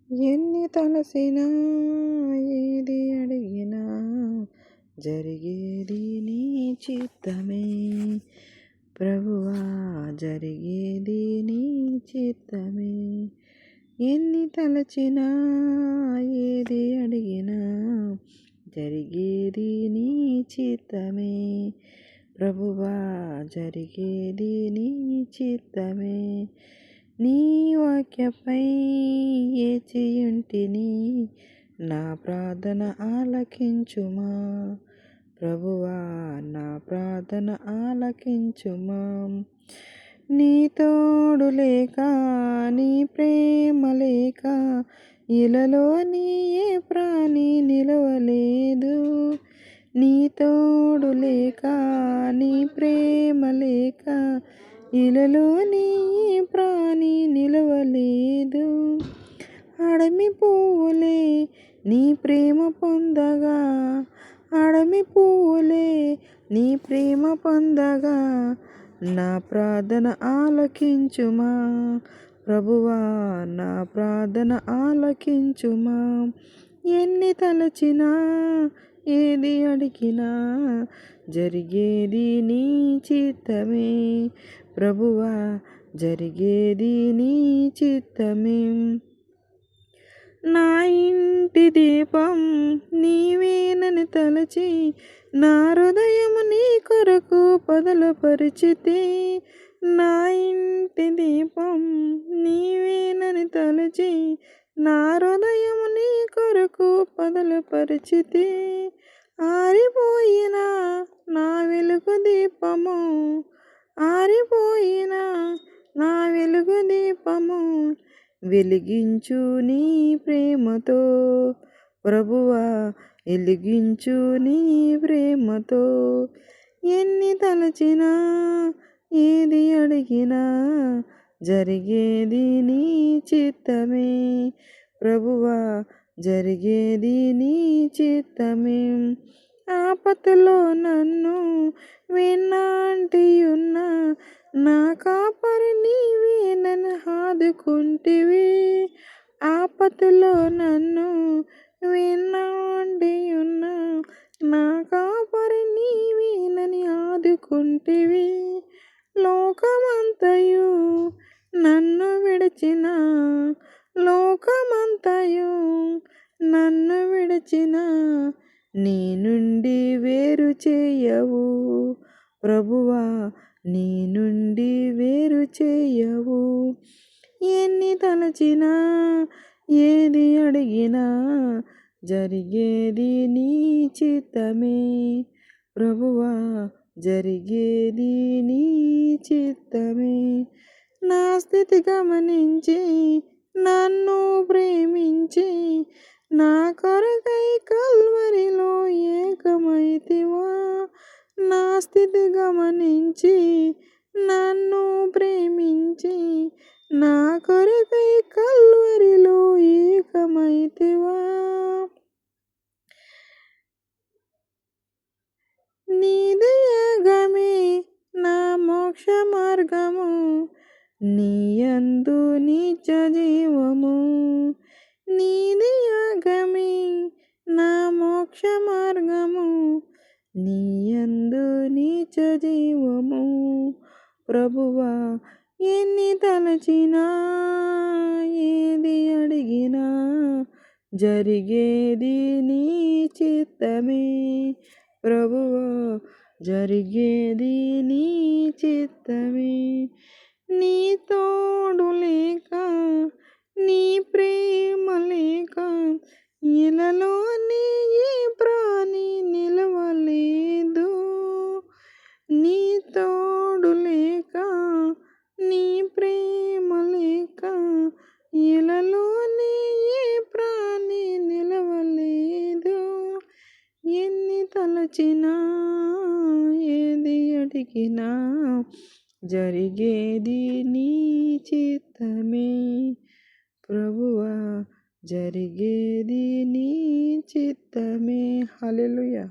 ఎన్ని తలసినా ఏది అడిగినా జరిగేది నీ చిత్తమే ప్రభువా, జరిగేది నీ చిత్తమే. ఎన్ని తలచినా ఏది అడిగినా జరిగేది నీ చిత్తమే ప్రభువా, జరిగేది నీ చిత్తమే. నీ వాక్యపై ఏచియుంటిని, నా ప్రార్థన ఆలకించుమా ప్రభువా, నా ప్రార్థన ఆలకించుమా. నీ తోడు లేక, నీ ప్రేమ లేక ఇలలో నీ ఏ ప్రాణి నిలవలేదు. నీ తోడు లేక, నీ ప్రేమ లేక ఇలలో నీ ఏ ప్రాణి నిలవలేదు. అడమి పువ్వులే నీ ప్రేమ పొందగా, అడమి పువ్వులే నీ ప్రేమ పొందగా నా ప్రార్థన ఆలకించుమా ప్రభువా, నా ప్రార్థన ఆలకించుమా. ఎన్ని తలచినా ఏది అడిగినా జరిగేది నీ చిత్తమే ప్రభువా, జరిగేది నీ చిత్తమే. నా ఇంటి దీపం నీవేనని తలచి, నా హృదయము నీ కొరకు పదలపరిచితే. నా ఇంటి దీపం నీవేనని తలచి, నా హృదయము నీ కొరకు పదలపరిచితే. ఆరిపోయిన నా వెలుగు దీపము, ఆరిపోయిన నా వెలుగు దీపము వెలిగించు నీ ప్రేమతో ప్రభువా, వెలిగించు నీ ప్రేమతో. ఎన్ని తలచినా ఏది అడిగినా జరిగేది నీ చిత్తమే ప్రభువా, జరిగేది నీ చిత్తమే. ఆపదలో నన్ను వెన్నంటియున్న నా కాపరి నీవే నన్ను ఆదుకుంటివి. ఆపదలో నన్ను వెన్నంటియున్న నా కాపరి నీవే నన్ను ఆదుకుంటివి. లోకమంతయు నన్ను విడిచిన, లోకమంతయు నన్ను విడిచిన నీ నుండి వేరు చేయవు ప్రభువా, నీ నుండి వేరు చేయవు. ఎన్ని తలచినా ఏది అడిగినా జరిగేది నీ చిత్తమే ప్రభువా, జరిగేది నీ చిత్తమే. నా స్థితి గమనించి నన్ను ప్రేమించి, నా కొరకై కల్వరిలో ఏకమైతివా. నా స్థితి గమనించి నన్ను ప్రేమించి, నా కొరకై కల్వరిలో ఏకమైతివా. నీ దయగమే నా మోక్ష మార్గము, నీ యందు నిత్య జీవము. నీ దయగమే నా మోక్ష మార్గము, నీ యందు నిత్య జీవము ప్రభువా. ఎన్ని తలచినా ఏది అడిగినా జరిగేది నీ చిత్తమే ప్రభువా, జరిగేది నీ చిత్తమే. నీ తోడు లేక, నీ ప్రేమ లేక ఇలలో నీ ఏ ప్రాణి నిలవలేదు. నీ తోడు లేక, నీ ప్రేమ లేక ఇలలో నీ ఏ ప్రాణి నిలవలేదు. ఎన్ని తలచినా ఏది అడిగినా జరిగేది నీ చిత్తమే ప్రభువా, జరిగేది నీ చిత్తమే. హల్లెలూయా.